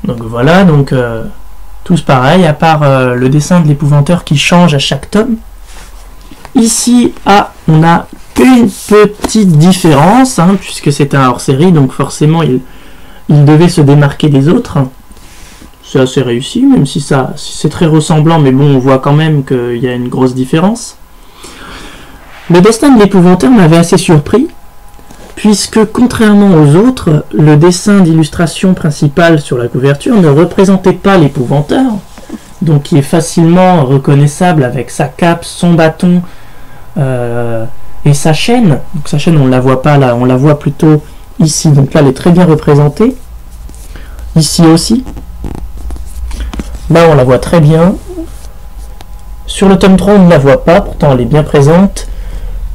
Donc voilà, donc tous pareil, à part le dessin de l'épouvanteur qui change à chaque tome. Ici, on a une petite différence, hein, puisque c'est un hors-série, donc forcément il devait se démarquer des autres. C'est assez réussi, même si c'est très ressemblant, mais bon, on voit quand même qu'il y a une grosse différence. Le destin de l'épouvanteur m'avait assez surpris, puisque contrairement aux autres, le dessin d'illustration principal sur la couverture ne représentait pas l'épouvanteur, donc qui est facilement reconnaissable avec sa cape, son bâton et sa chaîne. Donc sa chaîne, on ne la voit pas là, on la voit plutôt ici, donc là elle est très bien représentée. Ici aussi. Là on la voit très bien. Sur le tome 3 on ne la voit pas, pourtant elle est bien présente.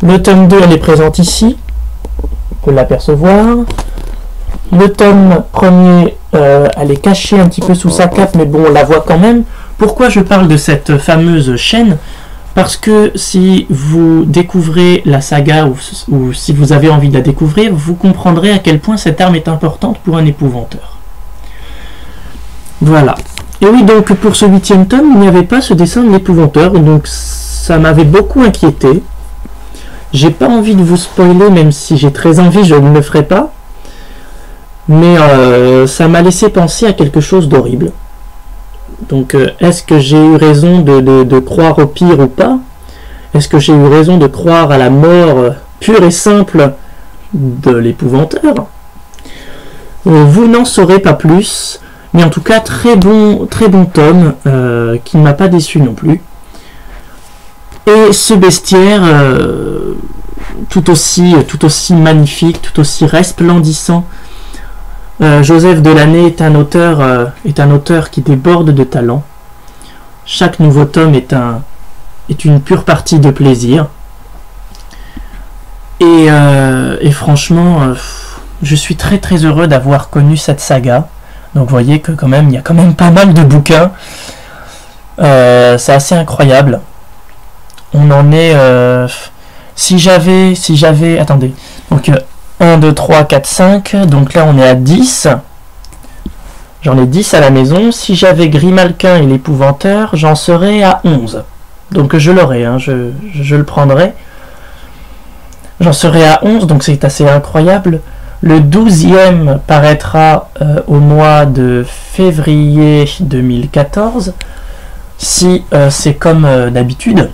Le tome 2 elle est présente ici, on peut l'apercevoir. Le tome 1er elle est cachée un petit peu sous sa cape, mais bon on la voit quand même. Pourquoi je parle de cette fameuse chaîne? Parce que si vous découvrez la saga ou si vous avez envie de la découvrir, vous comprendrez à quel point cette arme est importante pour un épouvanteur. Voilà. Et oui, donc pour ce 8e tome, il n'y avait pas ce dessin de l'épouvanteur, donc ça m'avait beaucoup inquiété. J'ai pas envie de vous spoiler, même si j'ai très envie, je ne le ferai pas. Mais ça m'a laissé penser à quelque chose d'horrible. Donc est-ce que j'ai eu raison de croire au pire ou pas? Est-ce que j'ai eu raison de croire à la mort pure et simple de l'épouvanteur? Vous n'en saurez pas plus, mais en tout cas très bon tome qui ne m'a pas déçu non plus. Et ce bestiaire tout aussi magnifique, tout aussi resplendissant. Joseph Delaney est un auteur qui déborde de talent. Chaque nouveau tome est une pure partie de plaisir. Et franchement, je suis très très heureux d'avoir connu cette saga. Donc vous voyez que quand même, il y a quand même pas mal de bouquins. C'est assez incroyable. On en est... si j'avais... Attendez. Donc... 1, 2, 3, 4, 5, donc là on est à 10. J'en ai 10 à la maison. Si j'avais Grimalkin et l'épouvanteur, j'en serais à 11. Donc je l'aurais, hein, je le prendrais. J'en serais à 11, donc c'est assez incroyable. Le 12e paraîtra au mois de février 2014, si c'est comme d'habitude.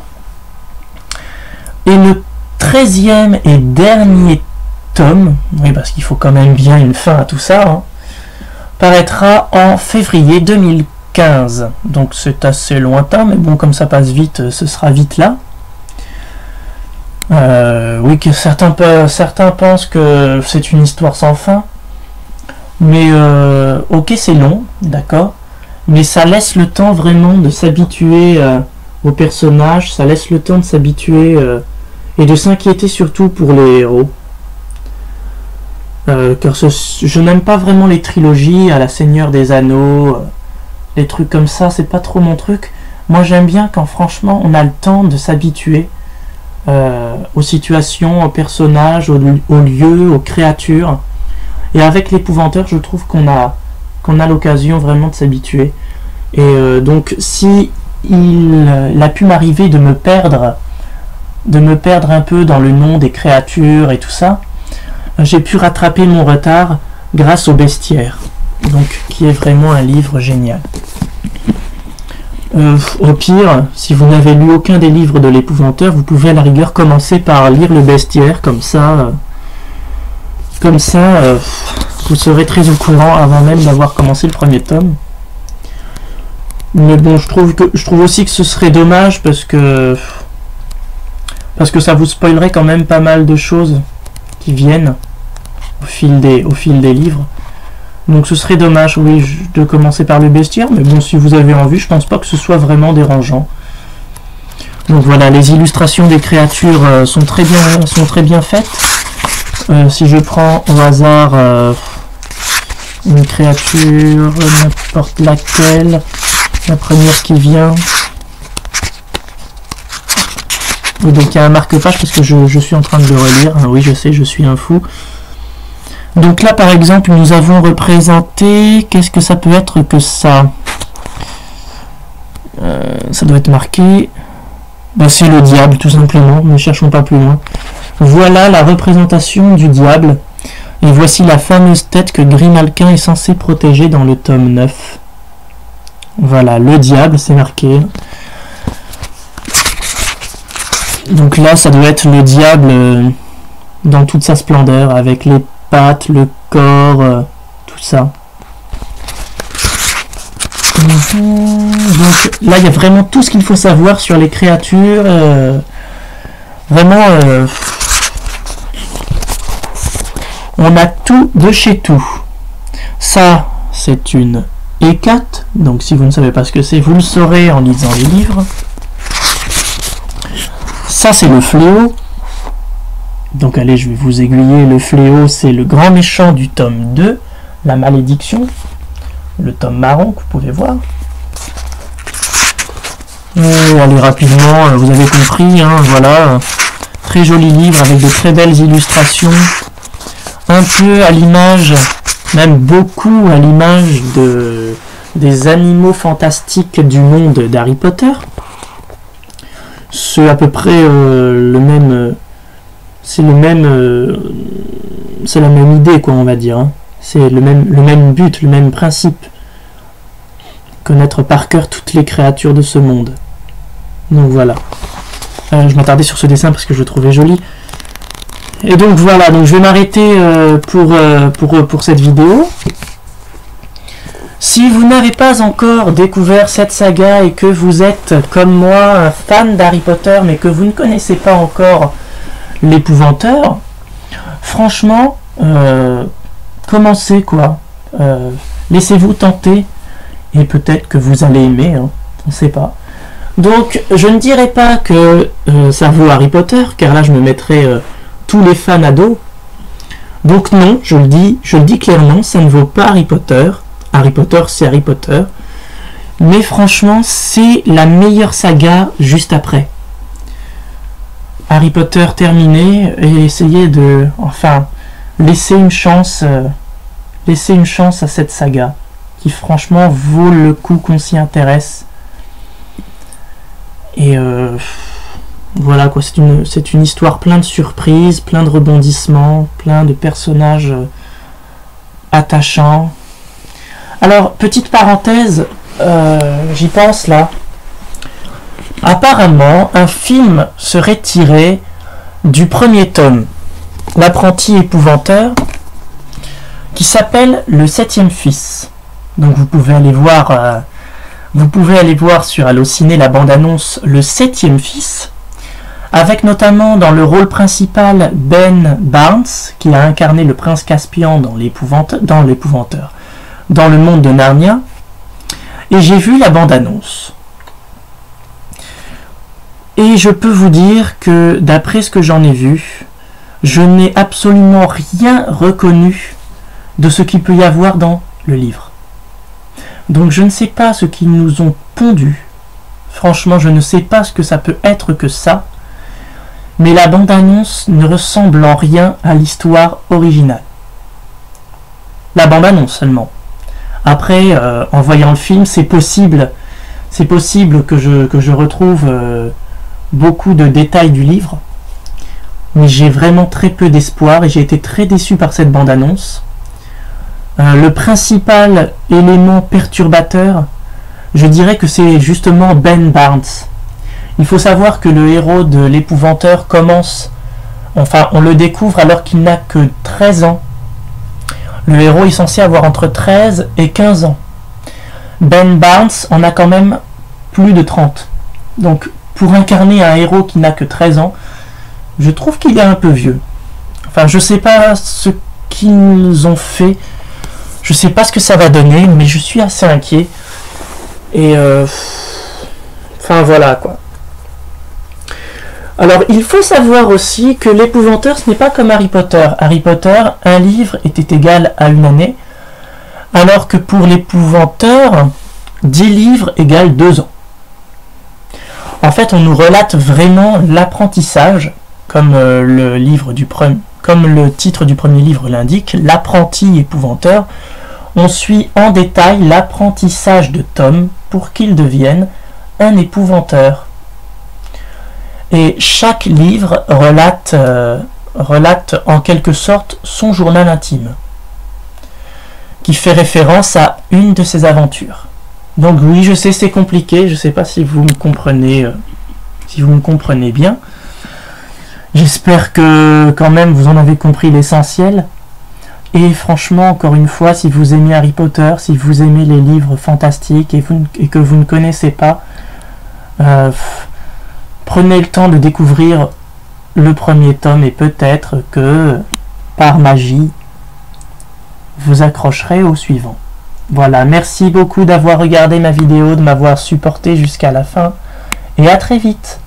Et le 13e et dernier tome, oui parce qu'il faut quand même bien une fin à tout ça, hein, paraîtra en février 2015. Donc c'est assez lointain, mais bon, comme ça passe vite, ce sera vite là. Oui, que certains pensent que c'est une histoire sans fin, mais ok, c'est long, d'accord, mais ça laisse le temps vraiment de s'habituer aux personnages, ça laisse le temps de s'habituer et de s'inquiéter surtout pour les héros. Car je n'aime pas vraiment les trilogies à la Seigneur des Anneaux, les trucs comme ça, c'est pas trop mon truc. Moi j'aime bien quand franchement on a le temps de s'habituer aux situations, aux personnages, aux lieux, aux créatures. Et avec l'épouvanteur, je trouve qu'on a l'occasion vraiment de s'habituer. Et donc si il a pu m'arriver de me perdre un peu dans le nom des créatures et tout ça, j'ai pu rattraper mon retard grâce au bestiaire, donc qui est vraiment un livre génial. Au pire, si vous n'avez lu aucun des livres de l'épouvanteur, vous pouvez à la rigueur commencer par lire le bestiaire, comme ça vous serez très au courant avant même d'avoir commencé le premier tome. Mais bon, je trouve aussi que ce serait dommage parce que ça vous spoilerait quand même pas mal de choses qui viennent au fil des livres. Donc ce serait dommage, oui, de commencer par le bestiaire, mais bon, si vous avez envie, je pense pas que ce soit vraiment dérangeant. Donc voilà, les illustrations des créatures sont très bien faites. Si je prends au hasard une créature, n'importe laquelle, la première qui vient. Et donc il y a un marque-page parce que je suis en train de le relire. Oui, je sais, je suis un fou. Donc là, par exemple, nous avons représenté... Qu'est-ce que ça peut être que ça? Ça doit être marqué... Ben, c'est le diable, tout simplement. Ne cherchons pas plus loin. Voilà la représentation du diable. Et voici la fameuse tête que Grimalkin est censé protéger dans le tome 9. Voilà, le diable, c'est marqué. Donc là, ça doit être le diable dans toute sa splendeur, avec les pattes, le corps, tout ça. Donc là, il y a vraiment tout ce qu'il faut savoir sur les créatures. Vraiment, on a tout de chez tout. Ça, c'est une hécate. Donc si vous ne savez pas ce que c'est, vous le saurez en lisant les livres. Ça, c'est le fléau. Donc allez, je vais vous aiguiller. Le fléau, c'est le grand méchant du tome 2, la malédiction. Le tome marron que vous pouvez voir. Allez, rapidement, vous avez compris, hein, voilà. Très joli livre avec de très belles illustrations. Un peu à l'image, même beaucoup à l'image des animaux fantastiques du monde d'Harry Potter. C'est à peu près le même... c'est la même idée, quoi, on va dire. Hein. C'est le même but, le même principe. Connaître par cœur toutes les créatures de ce monde. Donc voilà. Je m'attardais sur ce dessin parce que je le trouvais joli. Et donc voilà, donc je vais m'arrêter pour cette vidéo. Si vous n'avez pas encore découvert cette saga et que vous êtes, comme moi, un fan d'Harry Potter, mais que vous ne connaissez pas encore l'Épouvanteur, franchement, commencez, quoi. Laissez-vous tenter, et peut-être que vous allez aimer, hein, on ne sait pas. Donc, je ne dirais pas que ça vaut Harry Potter, car là, je me mettrais tous les fans à dos. Donc non, je le dis clairement, ça ne vaut pas Harry Potter. Harry Potter, c'est Harry Potter. Mais franchement, c'est la meilleure saga juste après. Harry Potter terminé, et essayez de, enfin, laisser une chance à cette saga, qui franchement vaut le coup qu'on s'y intéresse. Et voilà quoi, c'est une histoire pleine de surprises, plein de rebondissements, plein de personnages attachants. Alors, petite parenthèse, j'y pense là. Apparemment, un film serait tiré du premier tome, L'apprenti épouvanteur, qui s'appelle Le Septième Fils. Donc vous pouvez aller voir, sur Allociné la bande-annonce Le Septième Fils, avec notamment dans le rôle principal Ben Barnes, qui a incarné le prince Caspian dans l'Épouvanteur, dans le monde de Narnia. Et j'ai vu la bande-annonce. Et je peux vous dire que, d'après ce que j'en ai vu, je n'ai absolument rien reconnu de ce qu'il peut y avoir dans le livre. Donc je ne sais pas ce qu'ils nous ont pondu. Franchement, je ne sais pas ce que ça peut être que ça. Mais la bande-annonce ne ressemble en rien à l'histoire originale. La bande-annonce seulement. Après, en voyant le film, c'est possible que je retrouve beaucoup de détails du livre. Mais j'ai vraiment très peu d'espoir et j'ai été très déçu par cette bande-annonce. Le principal élément perturbateur, je dirais que c'est justement Ben Barnes. Il faut savoir que le héros de l'Épouvanteur on le découvre alors qu'il n'a que 13 ans. Le héros est censé avoir entre 13 et 15 ans. Ben Barnes en a quand même plus de 30. Donc, pour incarner un héros qui n'a que 13 ans, je trouve qu'il est un peu vieux. Enfin, je sais pas ce qu'ils ont fait. Je sais pas ce que ça va donner, mais je suis assez inquiet. Et enfin, voilà, quoi. Alors, il faut savoir aussi que l'Épouvanteur, ce n'est pas comme Harry Potter. Harry Potter, un livre était égal à une année, alors que pour l'Épouvanteur, 10 livres égale 2 ans. En fait, on nous relate vraiment l'apprentissage, comme comme le titre du premier livre l'indique, l'apprenti épouvanteur, on suit en détail l'apprentissage de Tom pour qu'il devienne un épouvanteur. Et chaque livre relate en quelque sorte son journal intime, qui fait référence à une de ses aventures. Donc oui, je sais, c'est compliqué, je ne sais pas si vous me comprenez, bien. J'espère que quand même vous en avez compris l'essentiel. Et franchement, encore une fois, si vous aimez Harry Potter, si vous aimez les livres fantastiques et que vous ne connaissez pas, prenez le temps de découvrir le premier tome et peut-être que, par magie, vous accrocherez au suivant. Voilà, merci beaucoup d'avoir regardé ma vidéo, de m'avoir supporté jusqu'à la fin, et à très vite.